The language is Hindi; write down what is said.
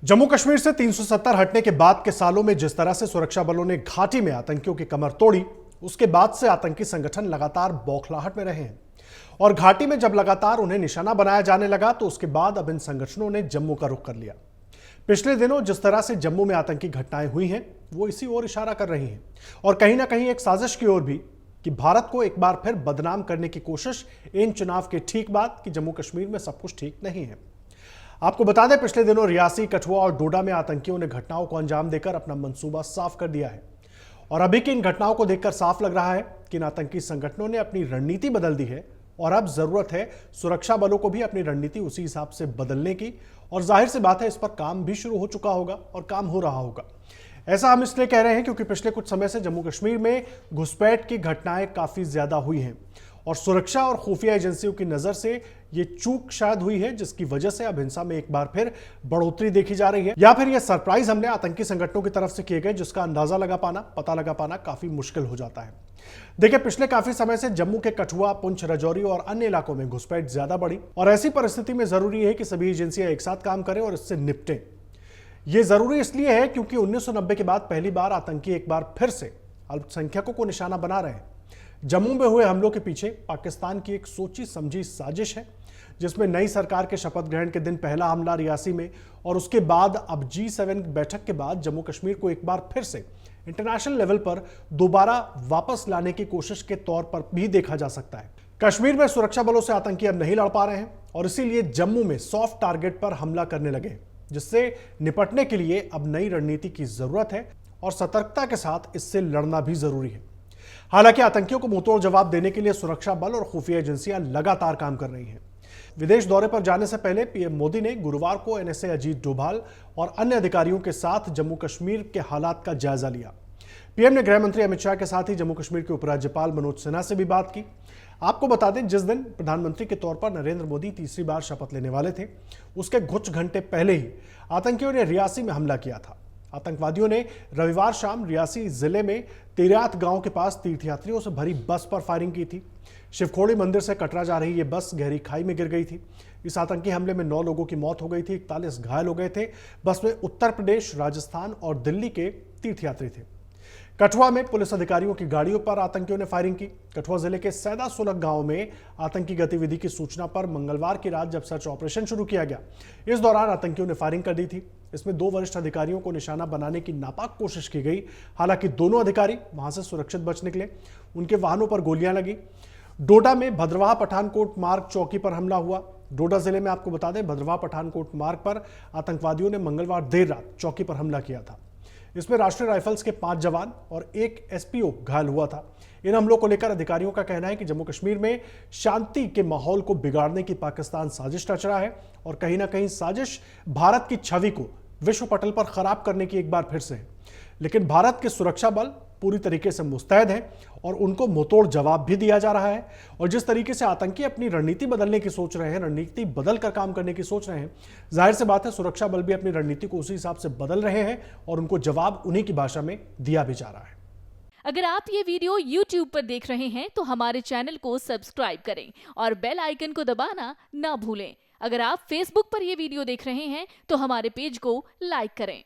जम्मू कश्मीर से 370 हटने के बाद के सालों में जिस तरह से सुरक्षा बलों ने घाटी में आतंकियों की कमर तोड़ी, उसके बाद से आतंकी संगठन लगातार बौखलाहट में रहे हैं। और घाटी में जब लगातार उन्हें निशाना बनाया जाने लगा तो उसके बाद अब इन संगठनों ने जम्मू का रुख कर लिया। पिछले दिनों जिस तरह से जम्मू में आतंकी घटनाएं हुई हैं, वो इसी ओर इशारा कर रही हैं और कहीं ना कहीं एक साजिश की ओर भी कि भारत को एक बार फिर बदनाम करने की कोशिश इन चुनाव के ठीक बाद कि जम्मू कश्मीर में सब कुछ ठीक नहीं है। आपको बता दें, पिछले दिनों रियासी, कठुआ और डोडा में आतंकियों ने घटनाओं को अंजाम देकर अपना मंसूबा साफ कर दिया है और अभी की इन घटनाओं को देखकर साफ लग रहा है कि इन आतंकी संगठनों ने अपनी रणनीति बदल दी है और अब जरूरत है सुरक्षा बलों को भी अपनी रणनीति उसी हिसाब से बदलने की। और जाहिर सी बात है, इस पर काम भी शुरू हो चुका होगा और काम हो रहा होगा। ऐसा हम इसलिए कह रहे हैं क्योंकि पिछले कुछ समय से जम्मू कश्मीर में घुसपैठ की घटनाएं काफी ज्यादा हुई हैं और सुरक्षा और खुफिया एजेंसियों की नजर से ये चूक शायद हुई है, जिसकी वजह से अब हिंसा में एक बार फिर बढ़ोतरी देखी जा रही है, या फिर ये सरप्राइज हमले आतंकी संगठनों की तरफ से किए गए जिसका अंदाजा लगा पाना, पता लगा पाना काफी मुश्किल हो जाता है। देखिए, पिछले काफी समय से जम्मू के कठुआ, पुंछ, राजौरी और अन्य इलाकों में घुसपैठ ज्यादा बढ़ी और ऐसी परिस्थिति में जरूरी है कि सभी एजेंसियां एक साथ काम करें और इससे निपटें। यह जरूरी इसलिए है क्योंकि 1990 के बाद पहली बार आतंकी एक बार फिर से अल्पसंख्यकों को निशाना बना रहे हैं। जम्मू में हुए हमलों के पीछे पाकिस्तान की एक सोची समझी साजिश है, जिसमें नई सरकार के शपथ ग्रहण के दिन पहला हमला रियासी में और उसके बाद अब G7 बैठक के बाद जम्मू कश्मीर को एक बार फिर से इंटरनेशनल लेवल पर दोबारा वापस लाने की कोशिश के तौर पर भी देखा जा सकता है। कश्मीर में सुरक्षा बलों से आतंकी अब नहीं लड़ पा रहे हैं और इसीलिए जम्मू में सॉफ्ट टारगेट पर हमला करने लगे, जिससे निपटने के लिए अब नई रणनीति की जरूरत है और सतर्कता के साथ इससे लड़ना भी जरूरी है। हालांकि आतंकियों को मुंहतोड़ जवाब देने के लिए सुरक्षा बल और खुफिया एजेंसियां लगातार काम कर रही हैं। विदेश दौरे पर जाने से पहले पीएम मोदी ने गुरुवार को NSA अजीत डोभाल और अन्य अधिकारियों के साथ जम्मू कश्मीर के हालात का जायजा लिया। पीएम ने गृह मंत्री अमित शाह के साथ ही जम्मू कश्मीर के उपराज्यपाल मनोज सिन्हा से भी बात की। आपको बता दें, जिस दिन प्रधानमंत्री के तौर पर नरेंद्र मोदी तीसरी बार शपथ लेने वाले थे, उसके कुछ घंटे पहले ही आतंकियों ने रियासी में हमला किया था। आतंकवादियों ने रविवार शाम रियासी जिले में तिरात गांव के पास तीर्थयात्रियों से भरी बस पर फायरिंग की थी। शिवखोड़ी मंदिर से कटरा जा रही ये बस गहरी खाई में गिर गई थी। इस आतंकी हमले में 9 लोगों की मौत हो गई थी, 41 घायल हो गए थे। बस में उत्तर प्रदेश, राजस्थान और दिल्ली के तीर्थयात्री थे। कठुआ में पुलिस अधिकारियों की गाड़ियों पर आतंकियों ने फायरिंग की। कठुआ जिले के सैदा सुलग गांव में आतंकी गतिविधि की सूचना पर मंगलवार की रात जब सर्च ऑपरेशन शुरू किया गया, इस दौरान आतंकियों ने फायरिंग कर दी थी। इसमें 2 वरिष्ठ अधिकारियों को निशाना बनाने की नापाक कोशिश की गई। हालांकि दोनों अधिकारी वहां से सुरक्षित बच निकले। उनके वाहनों पर गोलियां लगी। डोडा में भद्रवाह पठानकोट मार्ग चौकी पर हमला हुआ। डोडा जिले में आपको बता दें, भद्रवाह पठानकोट मार्ग पर आतंकवादियों ने मंगलवार देर रात चौकी पर हमला किया था। इसमें राष्ट्रीय राइफल्स के 5 जवान और 1 SPO घायल हुआ था। इन हमलों को लेकर अधिकारियों का कहना है कि जम्मू कश्मीर में शांति के माहौल को बिगाड़ने की पाकिस्तान साजिश रच रहा है और कहीं ना कहीं साजिश भारत की छवि को विश्व पटल पर खराब करने की एक बार फिर से है। लेकिन भारत के सुरक्षा बल पूरी तरीके से मुस्तैद हैं और उनको मुंहतोड़ जवाब भी दिया जा रहा है। और जिस तरीके से आतंकी अपनी रणनीति बदलने की सोच रहे हैं, रणनीति बदल कर काम करने की सोच रहे हैं, जाहिर सी बात है सुरक्षा बल भी अपनी रणनीति को उसी हिसाब से बदल रहे हैं और उनको जवाब उन्हीं की भाषा में दिया भी जा रहा है। अगर आप ये वीडियो YouTube पर देख रहे हैं तो हमारे चैनल को सब्सक्राइब करें और बेल आइकन को दबाना ना भूलें। अगर आप Facebook पर ये वीडियो देख रहे हैं तो हमारे पेज को लाइक करें।